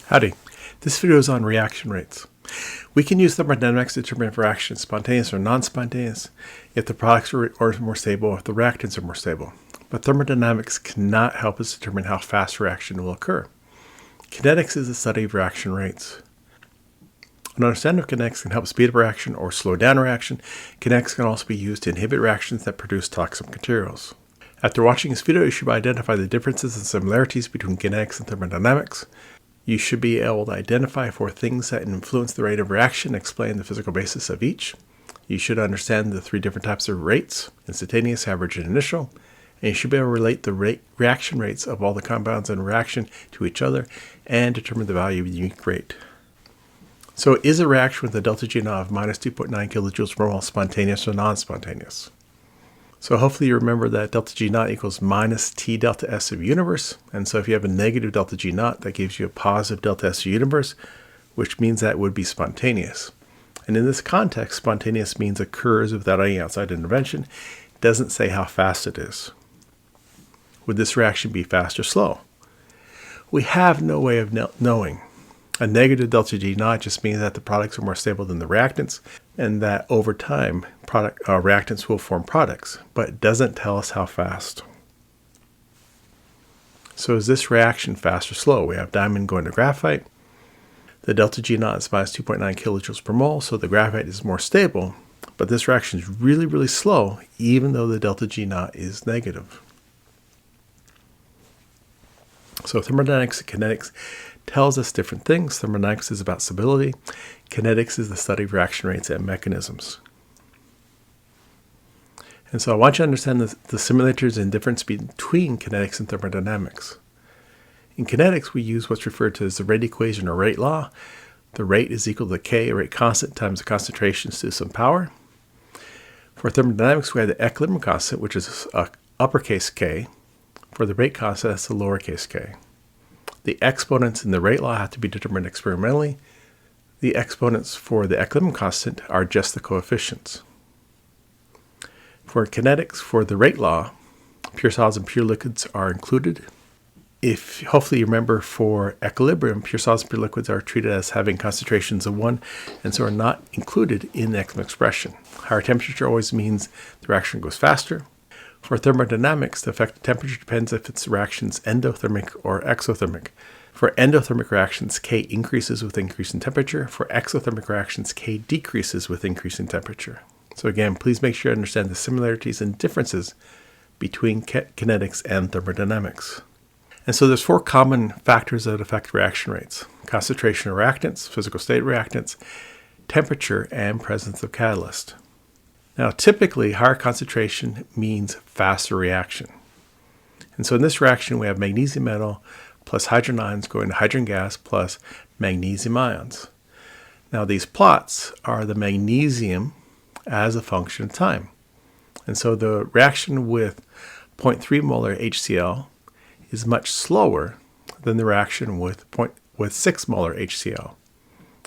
Howdy. This video is on reaction rates. We can use thermodynamics to determine if a reaction is spontaneous or non-spontaneous, if the products are more stable, if the reactants are more stable. But thermodynamics cannot help us determine how fast a reaction will occur. Kinetics is the study of reaction rates. An understanding of kinetics can help speed up a reaction or slow down a reaction. Kinetics can also be used to inhibit reactions that produce toxic materials. After watching this video, you should identify the differences and similarities between kinetics and thermodynamics. You should be able to identify four things that influence the rate of reaction and explain the physical basis of each. You should understand the three different types of rates: instantaneous, average, and initial. And you should be able to relate the reaction rates of all the compounds in reaction to each other and determine the value of the unique rate. So is a reaction with a delta G naught of minus 2.9 kilojoules per mole spontaneous or non-spontaneous? So hopefully you remember that delta G naught equals minus T delta S of universe. And so if you have a negative delta G naught, that gives you a positive delta S of universe, which means that would be spontaneous. And in this context, spontaneous means occurs without any outside intervention. It doesn't say how fast it is. Would this reaction be fast or slow? We have no way of knowing. A negative delta G naught just means that the products are more stable than the reactants, and that over time reactants will form products, but it doesn't tell us how fast. So is this reaction fast or slow? We have diamond going to graphite. The delta G naught is minus 2.9 kilojoules per mole, so the graphite is more stable, but this reaction is really, really slow, even though the delta G naught is negative. So thermodynamics and kinetics tells us different things. Thermodynamics is about stability. Kinetics is the study of reaction rates and mechanisms. And so I want you to understand the similarities and difference between kinetics and thermodynamics. In kinetics, we use what's referred to as the rate equation or rate law. The rate is equal to K, a rate constant, times the concentrations to some power. For thermodynamics, we have the equilibrium constant, which is uppercase K. For the rate constant, that's the lowercase k. The exponents in the rate law have to be determined experimentally. The exponents for the equilibrium constant are just the coefficients. For kinetics, for the rate law, pure solids and pure liquids are included. Hopefully you remember, for equilibrium, pure solids and pure liquids are treated as having concentrations of 1, and so are not included in the expression. Higher temperature always means the reaction goes faster. For thermodynamics, the effect of temperature depends if its reactions endothermic or exothermic. For endothermic reactions, K increases with increase in temperature. For exothermic reactions, K decreases with increase in temperature. So again, please make sure you understand the similarities and differences between kinetics and thermodynamics. And so there's four common factors that affect reaction rates: concentration of reactants, physical state reactants, temperature, and presence of catalyst. Now, typically, higher concentration means faster reaction. And so in this reaction, we have magnesium metal plus hydrogen ions going to hydrogen gas plus magnesium ions. Now, these plots are the magnesium as a function of time. And so the reaction with 0.3 molar HCl is much slower than the reaction with 6 molar HCl.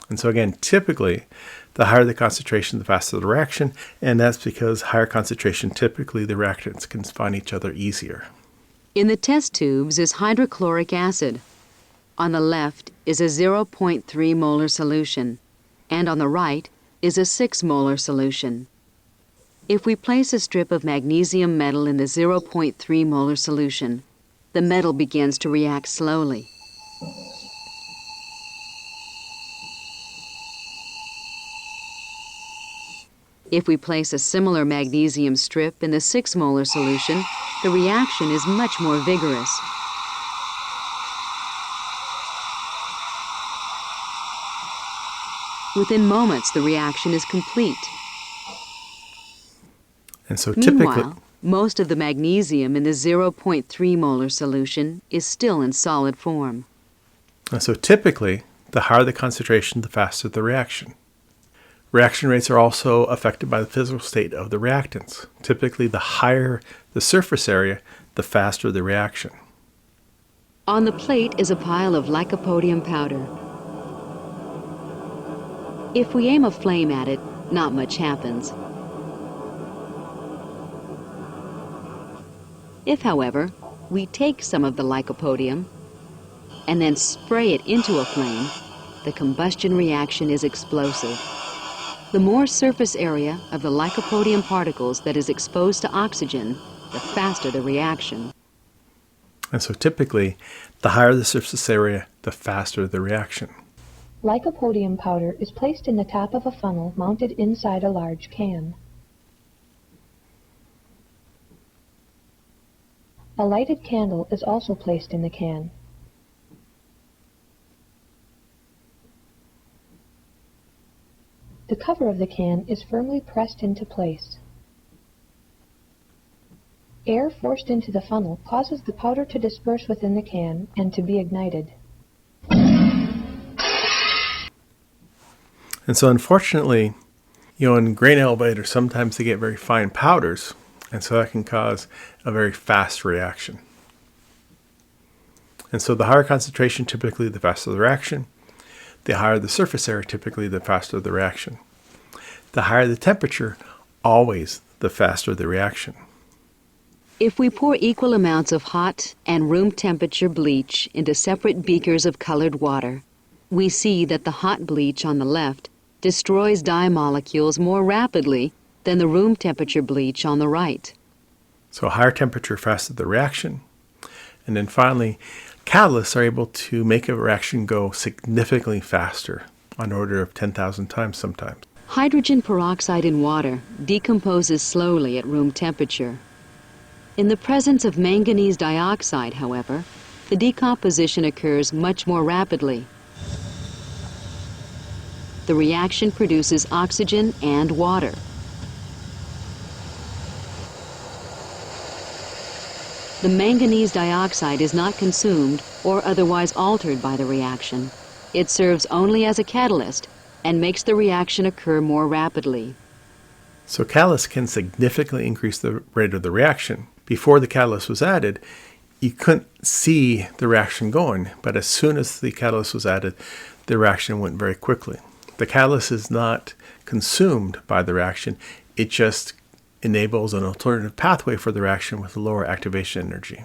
And so again, typically, the higher the concentration, the faster the reaction, and that's because higher concentration, typically the reactants can find each other easier. In the test tubes is hydrochloric acid. On the left is a 0.3 molar solution, and on the right is a 6 molar solution. If we place a strip of magnesium metal in the 0.3 molar solution, the metal begins to react slowly. If we place a similar magnesium strip in the 6 molar solution, the reaction is much more vigorous. Within moments, the reaction is complete. And so typically, meanwhile, most of the magnesium in the 0.3 molar solution is still in solid form. And so typically, the higher the concentration, the faster the reaction. Reaction rates are also affected by the physical state of the reactants. Typically, the higher the surface area, the faster the reaction. On the plate is a pile of lycopodium powder. If we aim a flame at it, not much happens. If, however, we take some of the lycopodium and then spray it into a flame, the combustion reaction is explosive. The more surface area of the lycopodium particles that is exposed to oxygen, the faster the reaction. And so typically, the higher the surface area, the faster the reaction. Lycopodium powder is placed in the top of a funnel mounted inside a large can. A lighted candle is also placed in the can. The cover of the can is firmly pressed into place. Air forced into the funnel causes the powder to disperse within the can and to be ignited. And so unfortunately, in grain elevators, sometimes they get very fine powders, and so that can cause a very fast reaction. And so the higher concentration, typically the faster the reaction. The higher the surface area, typically the faster the reaction. The higher the temperature, always the faster the reaction. If we pour equal amounts of hot and room temperature bleach into separate beakers of colored water, we see that the hot bleach on the left destroys dye molecules more rapidly than the room temperature bleach on the right. So higher temperature, faster the reaction. And then finally, catalysts are able to make a reaction go significantly faster, on order of 10,000 times sometimes. Hydrogen peroxide in water decomposes slowly at room temperature. In the presence of manganese dioxide, however, the decomposition occurs much more rapidly. The reaction produces oxygen and water. The manganese dioxide is not consumed or otherwise altered by the reaction. It serves only as a catalyst and makes the reaction occur more rapidly. So catalysts can significantly increase the rate of the reaction. Before the catalyst was added, you couldn't see the reaction going, but as soon as the catalyst was added, the reaction went very quickly. The catalyst is not consumed by the reaction, it just enables an alternative pathway for the reaction with lower activation energy.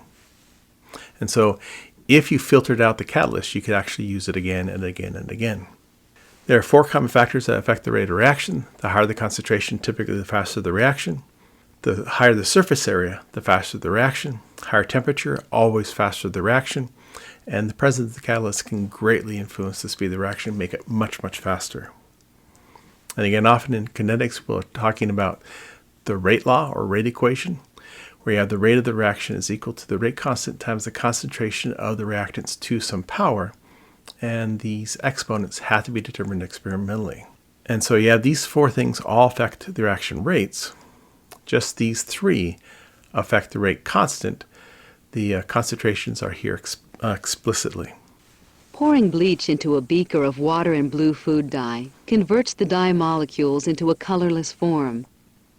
And so if you filtered out the catalyst, you could actually use it again and again and again. There are 4 common factors that affect the rate of reaction. The higher the concentration, typically the faster the reaction. The higher the surface area, the faster the reaction. Higher temperature, always faster the reaction. And the presence of the catalyst can greatly influence the speed of the reaction, make it much, much faster. And again, often in kinetics, we're talking about the rate law or rate equation, where you have the rate of the reaction is equal to the rate constant times the concentration of the reactants to some power. And these exponents have to be determined experimentally. And so you have these 4 things all affect the reaction rates. Just these 3 affect the rate constant. The concentrations are here explicitly. Pouring bleach into a beaker of water and blue food dye converts the dye molecules into a colorless form.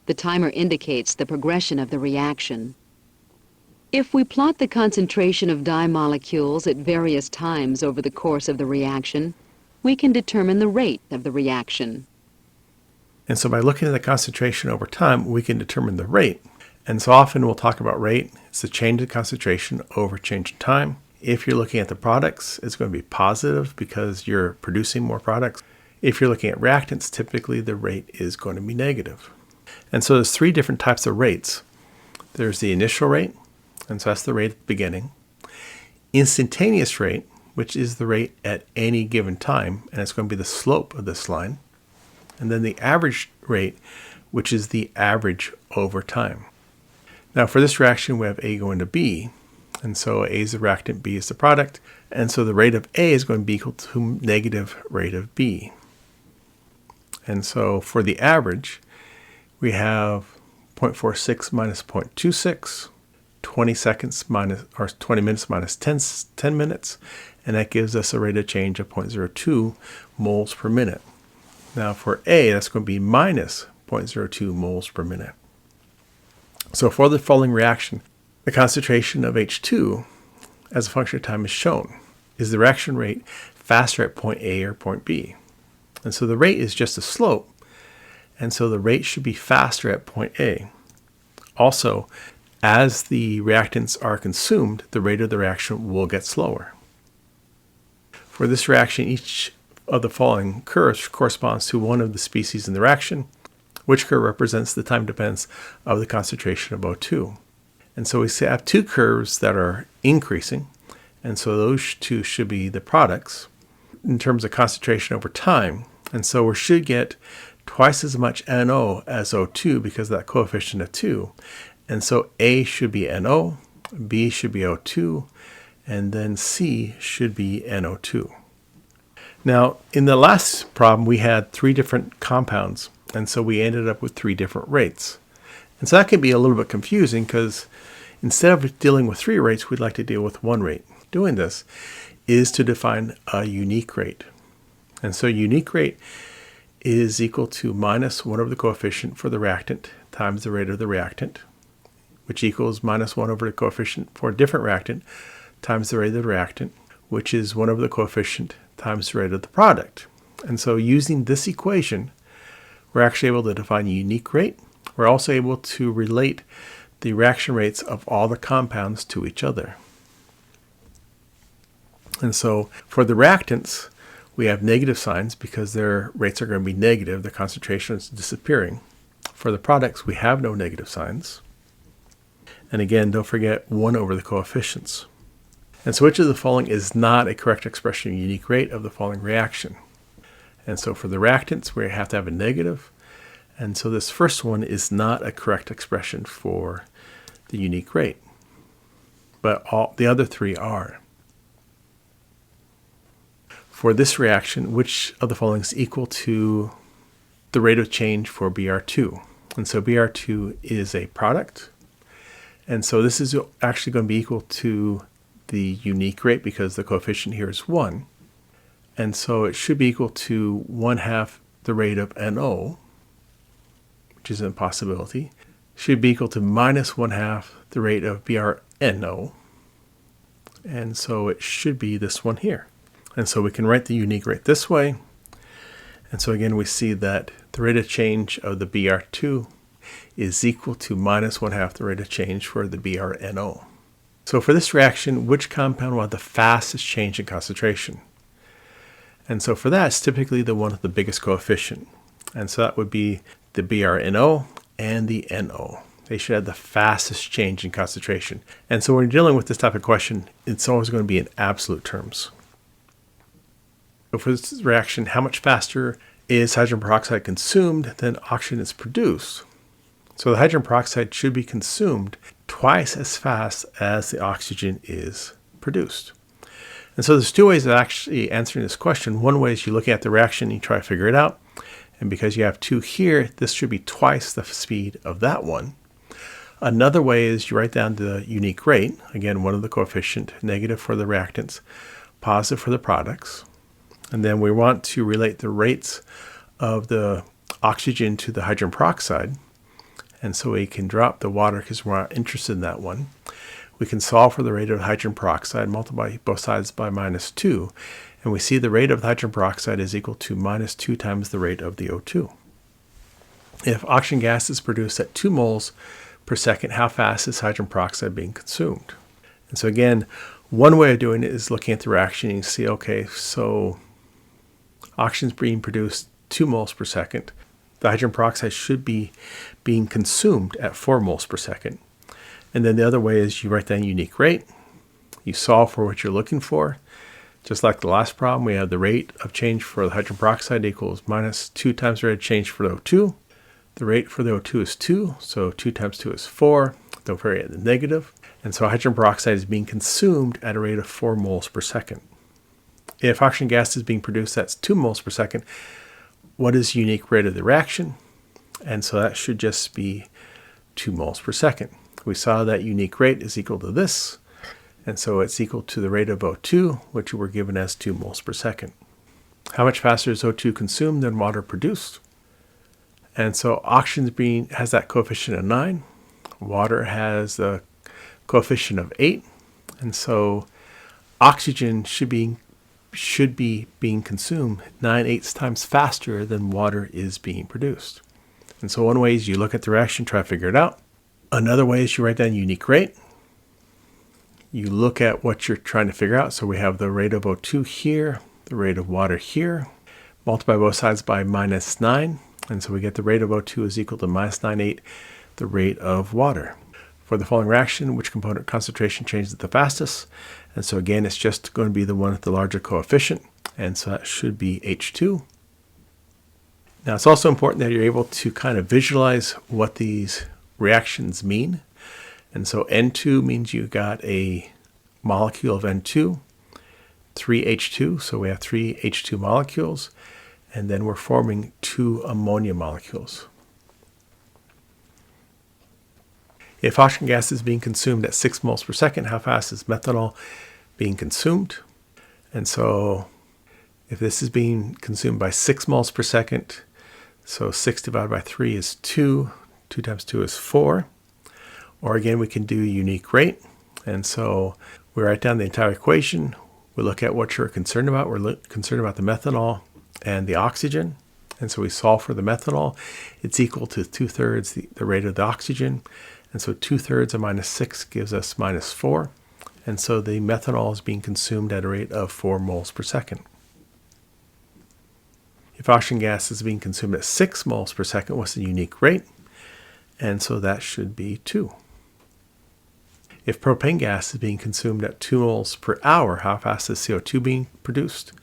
The timer indicates the progression of the reaction. If we plot the concentration of dye molecules at various times over the course of the reaction, we can determine the rate of the reaction. And so by looking at the concentration over time, we can determine the rate. And so often we'll talk about rate. It's the change in concentration over change in time. If you're looking at the products, it's going to be positive because you're producing more products. If you're looking at reactants, typically the rate is going to be negative. And so there's 3 different types of rates. There's the initial rate, and so that's the rate at the beginning. Instantaneous rate, which is the rate at any given time, and it's going to be the slope of this line. And then the average rate, which is the average over time. Now for this reaction, we have A going to B. And so A is the reactant, B is the product. And so the rate of A is going to be equal to negative rate of B. And so for the average, we have 0.46 minus 0.26, 20 seconds minus, or 20 minutes minus 10 minutes, and that gives us a rate of change of 0.02 moles per minute. Now for A, that's going to be minus 0.02 moles per minute. So for the following reaction, the concentration of H2 as a function of time is shown. Is the reaction rate faster at point A or point B? And so the rate is just a slope, and so the rate should be faster at point A. Also, as the reactants are consumed, the rate of the reaction will get slower. For this reaction, each of the following curves corresponds to one of the species in the reaction, which curve represents the time dependence of the concentration of O2. And so we have two curves that are increasing, and so those two should be the products in terms of concentration over time. And so we should get twice as much NO as O2 because of that coefficient of 2. And so A should be NO, B should be O2, and then C should be NO2. Now, in the last problem, we had 3 different compounds, and so we ended up with 3 different rates. And so that can be a little bit confusing because instead of dealing with 3 rates, we'd like to deal with 1 rate. Doing this is to define a unique rate. And so unique rate is equal to minus 1 over the coefficient for the reactant times the rate of the reactant, which equals minus 1 over the coefficient for a different reactant times the rate of the reactant, which is 1 over the coefficient times the rate of the product. And so using this equation, we're actually able to define a unique rate. We're also able to relate the reaction rates of all the compounds to each other. And so for the reactants, we have negative signs because their rates are going to be negative. The concentration is disappearing. For the products, we have no negative signs. And again, don't forget 1 over the coefficients. And so which of the following is not a correct expression of unique rate of the following reaction? And so for the reactants, we have to have a negative. And so this first one is not a correct expression for the unique rate. But all the other 3 are. For this reaction, which of the following is equal to the rate of change for Br2? And so Br2 is a product. And so this is actually going to be equal to the unique rate because the coefficient here is 1. And so it should be equal to 1/2 the rate of NO, which is an impossibility. Should be equal to minus 1/2 the rate of BrNO. And so it should be this one here. And so we can write the unique rate this way. And so again, we see that the rate of change of the Br2 is equal to minus 1/2 the rate of change for the BrNO. So for this reaction, which compound will have the fastest change in concentration? And so for that, it's typically the one with the biggest coefficient. And so that would be the BrNO and the NO. They should have the fastest change in concentration. And so when you're dealing with this type of question, it's always going to be in absolute terms. So for this reaction, how much faster is hydrogen peroxide consumed than oxygen is produced? So the hydrogen peroxide should be consumed twice as fast as the oxygen is produced. And so there's 2 ways of actually answering this question. One way is you look at the reaction and you try to figure it out. And because you have 2 here, this should be twice the speed of that one. Another way is you write down the unique rate. Again, 1 of the coefficient, negative for the reactants, positive for the products. And then we want to relate the rates of the oxygen to the hydrogen peroxide. And so we can drop the water because we're not interested in that one. We can solve for the rate of hydrogen peroxide, multiply both sides by minus 2. And we see the rate of the hydrogen peroxide is equal to minus 2 times the rate of the O2. If oxygen gas is produced at 2 moles per second, how fast is hydrogen peroxide being consumed? And so again, one way of doing it is looking at the reaction. You can see, okay, so oxygen is being produced 2 moles per second. The hydrogen peroxide should be being consumed at 4 moles per second. And then the other way is you write down unique rate. You solve for what you're looking for. Just like the last problem, we have the rate of change for the hydrogen peroxide equals minus 2 times the rate of change for the O2. The rate for the O2 is 2, so 2 times 2 is 4. Don't forget the negative. And so hydrogen peroxide is being consumed at a rate of 4 moles per second. If oxygen gas is being produced, that's 2 moles per second. What is the unique rate of the reaction? And so that should just be 2 moles per second. We saw that unique rate is equal to this. And so it's equal to the rate of O2, which we're given as 2 moles per second. How much faster is O2 consumed than water produced? And so oxygen has that coefficient of 9. Water has the coefficient of 8. And so oxygen should be being consumed 9/8 times faster than water is being produced. And so one way is you look at the reaction, try to figure it out. Another way is you write down unique rate. You look at what you're trying to figure out. So we have the rate of O2 here. the rate of water here, multiply both sides by -9, and so we get the rate of O2 is equal to -9.8, the rate of water. For the following reaction, which component concentration changes the fastest? And so again, it's just going to be the one with the larger coefficient, and so that should be H2. Now it's also important that you're able to kind of visualize what these reactions mean. And so N2 means you got a molecule of N2, 3H2, so we have 3 H2 molecules, and then we're forming 2 ammonia molecules. If oxygen gas is being consumed at 6 moles per second, how fast is methanol being consumed? And so if this is being consumed by 6 moles per second, so 6 divided by 3 is 2, 2 times 2 is 4. Or again, we can do unique rate. And so we write down the entire equation. We look at what you're concerned about. We're concerned about the methanol and the oxygen. And so we solve for the methanol. It's equal to 2/3 the rate of the oxygen. And so 2/3 of -6 gives us -4. And so the methanol is being consumed at a rate of 4 moles per second. If oxygen gas is being consumed at 6 moles per second, what's the unique rate? And so that should be 2. If propane gas is being consumed at 2 moles per hour, how fast is CO2 being produced?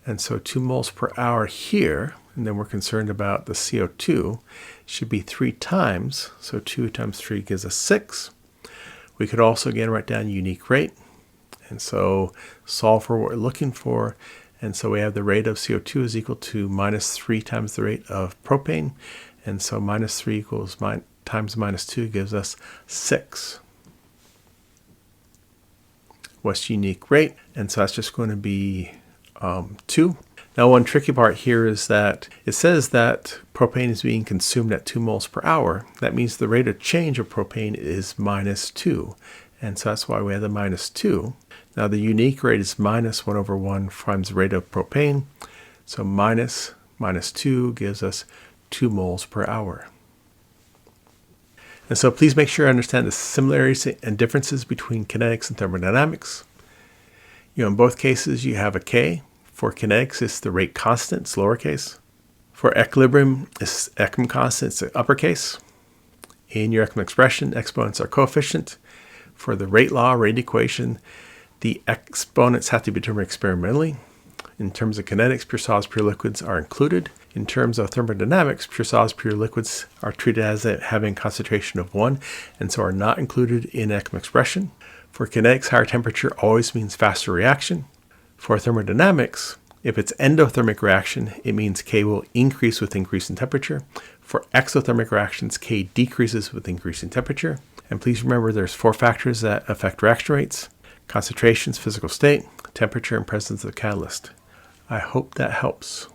And so 2 moles per hour here, and then we're concerned about the CO2, should be 3 times. So 2 times 3 gives us 6. We could also again write down unique rate. And so solve for what we're looking for. And so we have the rate of CO2 is equal to -3 times the rate of propane. And so -3 equals times -2 gives us 6. What's unique rate? And so that's just going to be 2. Now one tricky part here is that it says that propane is being consumed at 2 moles per hour. That means the rate of change of propane is -2. And so that's why we have the -2. Now the unique rate is -1/1 times the rate of propane. So -2 gives us 2 moles per hour. And so please make sure you understand the similarities and differences between kinetics and thermodynamics. In both cases, you have a K. For kinetics, it's the rate constant, it's lowercase. For equilibrium, it's Ekman constant, it's uppercase. In your Ekman expression, exponents are coefficient. For the rate law, rate equation, the exponents have to be determined experimentally. In terms of kinetics, pure solids, pure liquids are included. In terms of thermodynamics, pure solids, pure liquids are treated as having a concentration of 1 and so are not included in Ekman expression. For kinetics, higher temperature always means faster reaction. For thermodynamics, if it's endothermic reaction, it means K will increase with increase in temperature. For exothermic reactions, K decreases with increase in temperature. And please remember there's 4 factors that affect reaction rates: concentrations, physical state, temperature, and presence of the catalyst. I hope that helps.